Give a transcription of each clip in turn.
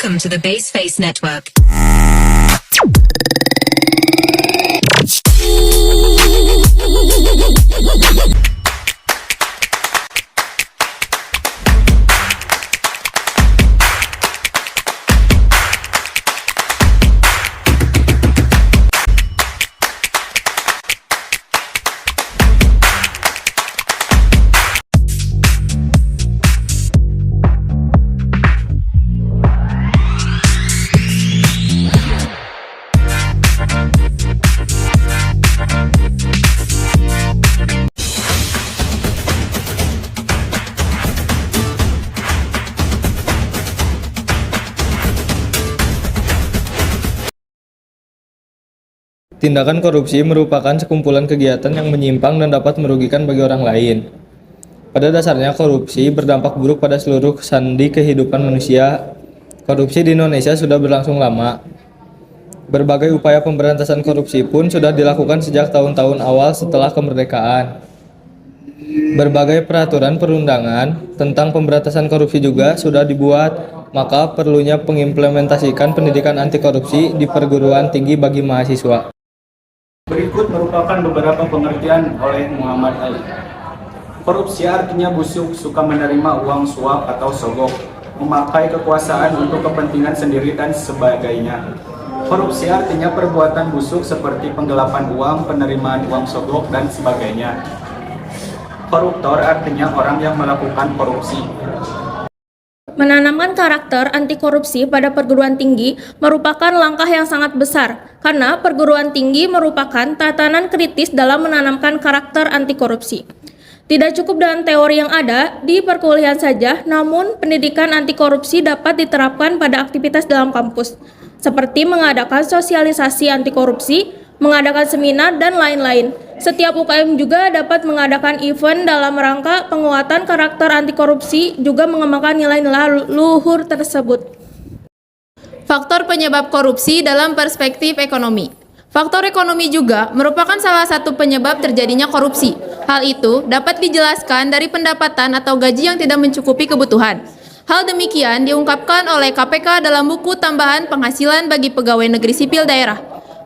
Welcome to the Baseface Network. Tindakan korupsi merupakan sekumpulan kegiatan yang menyimpang dan dapat merugikan bagi orang lain. Pada dasarnya, korupsi berdampak buruk pada seluruh sandi kehidupan manusia. Korupsi di Indonesia sudah berlangsung lama. Berbagai upaya pemberantasan korupsi pun sudah dilakukan sejak tahun-tahun awal setelah kemerdekaan. Berbagai peraturan perundangan tentang pemberantasan korupsi juga sudah dibuat, maka perlunya pengimplementasikan pendidikan anti korupsi di perguruan tinggi bagi mahasiswa. Berikut merupakan beberapa pengertian oleh Muhammad Ali. Korupsi artinya busuk, suka menerima uang suap atau sogok, memakai kekuasaan untuk kepentingan sendiri dan sebagainya. Korupsi artinya perbuatan busuk seperti penggelapan uang, penerimaan uang sogok, dan sebagainya. Koruptor artinya orang yang melakukan korupsi. Menanamkan karakter anti korupsi pada perguruan tinggi merupakan langkah yang sangat besar, karena perguruan tinggi merupakan tatanan kritis dalam menanamkan karakter anti korupsi. Tidak cukup dengan teori yang ada di perkuliahan saja, namun pendidikan anti korupsi dapat diterapkan pada aktivitas dalam kampus, seperti mengadakan sosialisasi anti korupsi, mengadakan seminar, dan lain-lain. Setiap UKM juga dapat mengadakan event dalam rangka penguatan karakter anti korupsi, juga mengembangkan nilai-nilai luhur tersebut. Faktor penyebab korupsi dalam perspektif ekonomi. Faktor ekonomi juga merupakan salah satu penyebab terjadinya korupsi. Hal itu dapat dijelaskan dari pendapatan atau gaji yang tidak mencukupi kebutuhan. Hal demikian diungkapkan oleh KPK dalam buku tambahan penghasilan bagi pegawai negeri sipil daerah,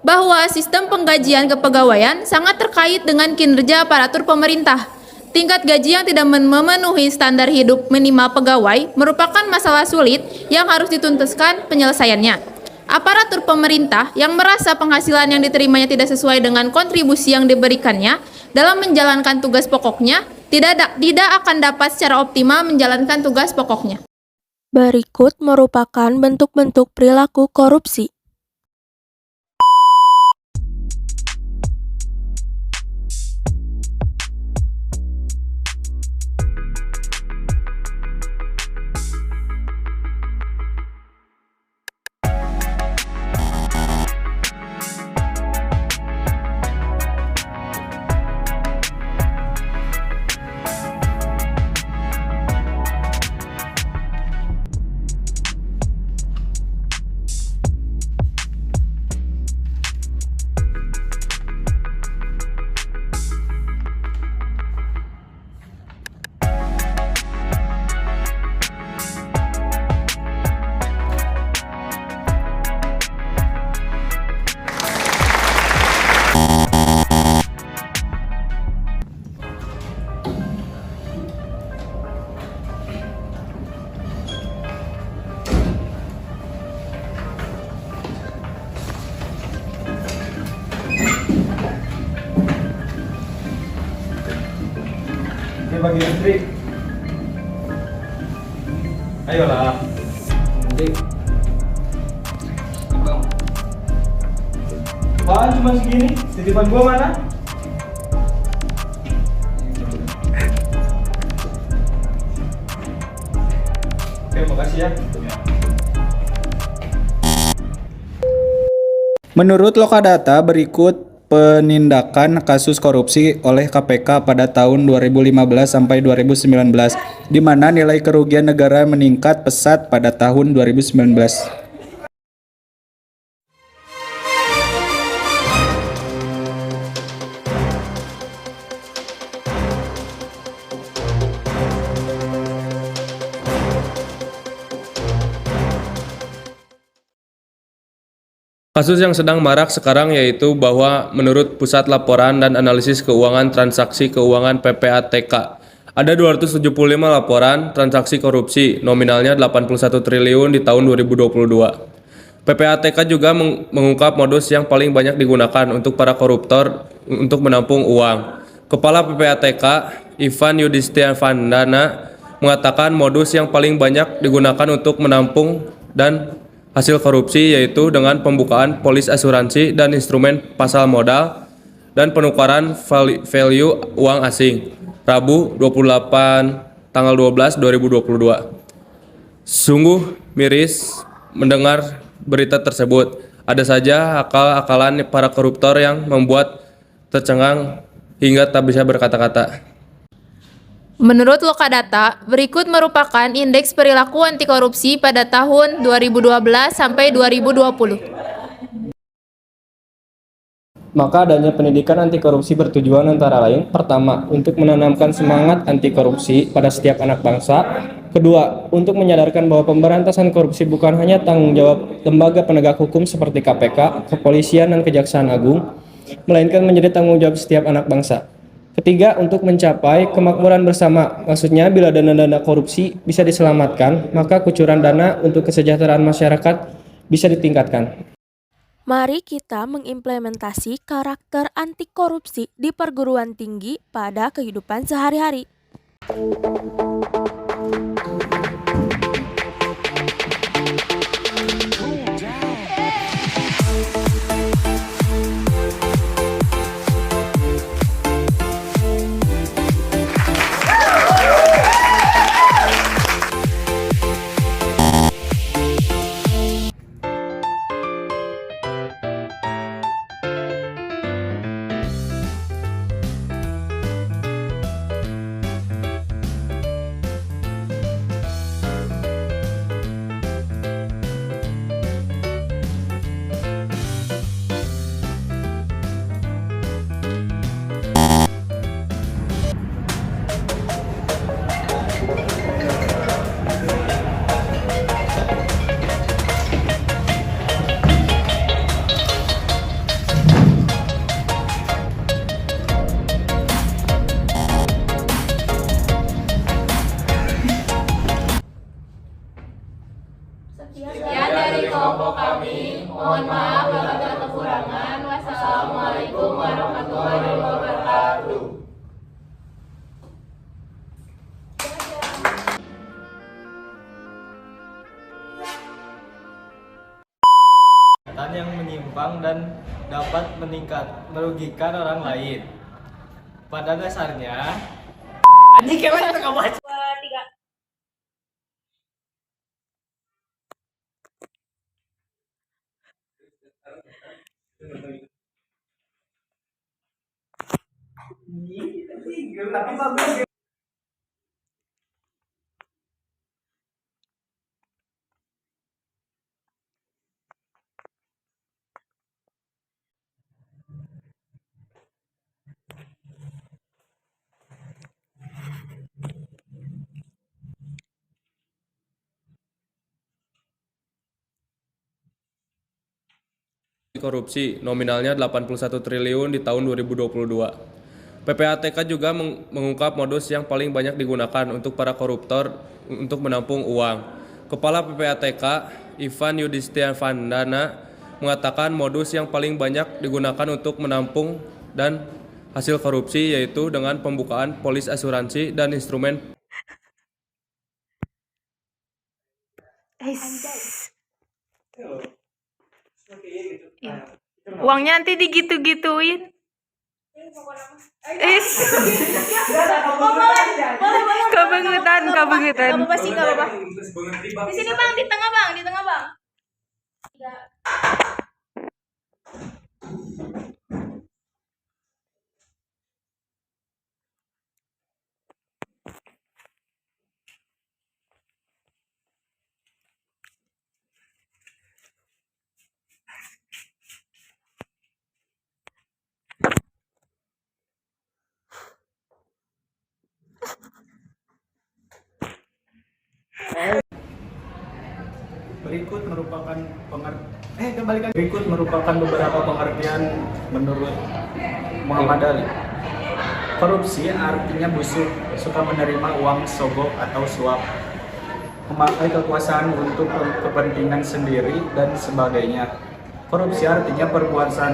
bahwa sistem penggajian kepegawaian sangat terkait dengan kinerja aparatur pemerintah. Tingkat gaji yang tidak memenuhi standar hidup minimal pegawai merupakan masalah sulit yang harus dituntaskan penyelesaiannya. Aparatur pemerintah yang merasa penghasilan yang diterimanya tidak sesuai dengan kontribusi yang diberikannya dalam menjalankan tugas pokoknya, tidak akan dapat secara optimal menjalankan tugas pokoknya. Berikut merupakan bentuk-bentuk perilaku korupsi. Ini bagi istri. Ayolah. Nanti. Bang. Apaan cuma segini? Titipan gua mana? Oke, makasih ya. Menurut Lokadata, berikut penindakan kasus korupsi oleh KPK pada tahun 2015 sampai 2019, di mana nilai kerugian negara meningkat pesat pada tahun 2019. Kasus yang sedang marak sekarang yaitu bahwa menurut Pusat Laporan dan Analisis Keuangan Transaksi Keuangan PPATK, ada 275 laporan transaksi korupsi nominalnya 81 triliun di tahun 2022. PPATK juga mengungkap modus yang paling banyak digunakan untuk para koruptor untuk menampung uang. Kepala PPATK, Ivan Yudistiavandana, mengatakan modus yang paling banyak digunakan untuk menampung dan hasil korupsi yaitu dengan pembukaan polis asuransi dan instrumen pasar modal dan penukaran value uang asing. Rabu 28 tanggal 12 2022. Sungguh miris mendengar berita tersebut. Ada saja akal-akalan para koruptor yang membuat tercengang hingga tak bisa berkata-kata. Menurut Lokadata, berikut merupakan indeks perilaku anti korupsi pada tahun 2012 sampai 2020. Maka adanya pendidikan anti korupsi bertujuan antara lain, pertama, untuk menanamkan semangat anti korupsi pada setiap anak bangsa. Kedua, untuk menyadarkan bahwa pemberantasan korupsi bukan hanya tanggung jawab lembaga penegak hukum seperti KPK, Kepolisian, dan Kejaksaan Agung, melainkan menjadi tanggung jawab setiap anak bangsa. Ketiga, untuk mencapai kemakmuran bersama. Maksudnya, bila dana-dana korupsi bisa diselamatkan, maka kucuran dana untuk kesejahteraan masyarakat bisa ditingkatkan. Mari kita mengimplementasi karakter anti korupsi di perguruan tinggi pada kehidupan sehari-hari. Sekian dari kelompok kami. Mohon maaf apabila kekurangan. Wassalamualaikum warahmatullahi wabarakatuh. Yang menyimpang dan dapat merugikan orang lain. Pada dasarnya, anjing kayak mana kamu aja? Korupsi nominalnya 81 triliun di tahun 2022. PPATK juga mengungkap modus yang paling banyak digunakan untuk para koruptor untuk menampung uang. Kepala PPATK, Ivan Yudistiavandana, mengatakan modus yang paling banyak digunakan untuk menampung dan hasil korupsi yaitu dengan pembukaan polis asuransi dan instrumen Uangnya nanti digitu-gituin. Kebangetan. Gak apa-apa sih, gak apa-apa. Di sini bang, di tengah bang, di tengah bang. Berikut merupakan beberapa pengertian menurut Muhammad Ali. Korupsi artinya busuk, suka menerima uang sogok atau suap, memakai kekuasaan untuk kepentingan sendiri dan sebagainya. Korupsi artinya perbuatan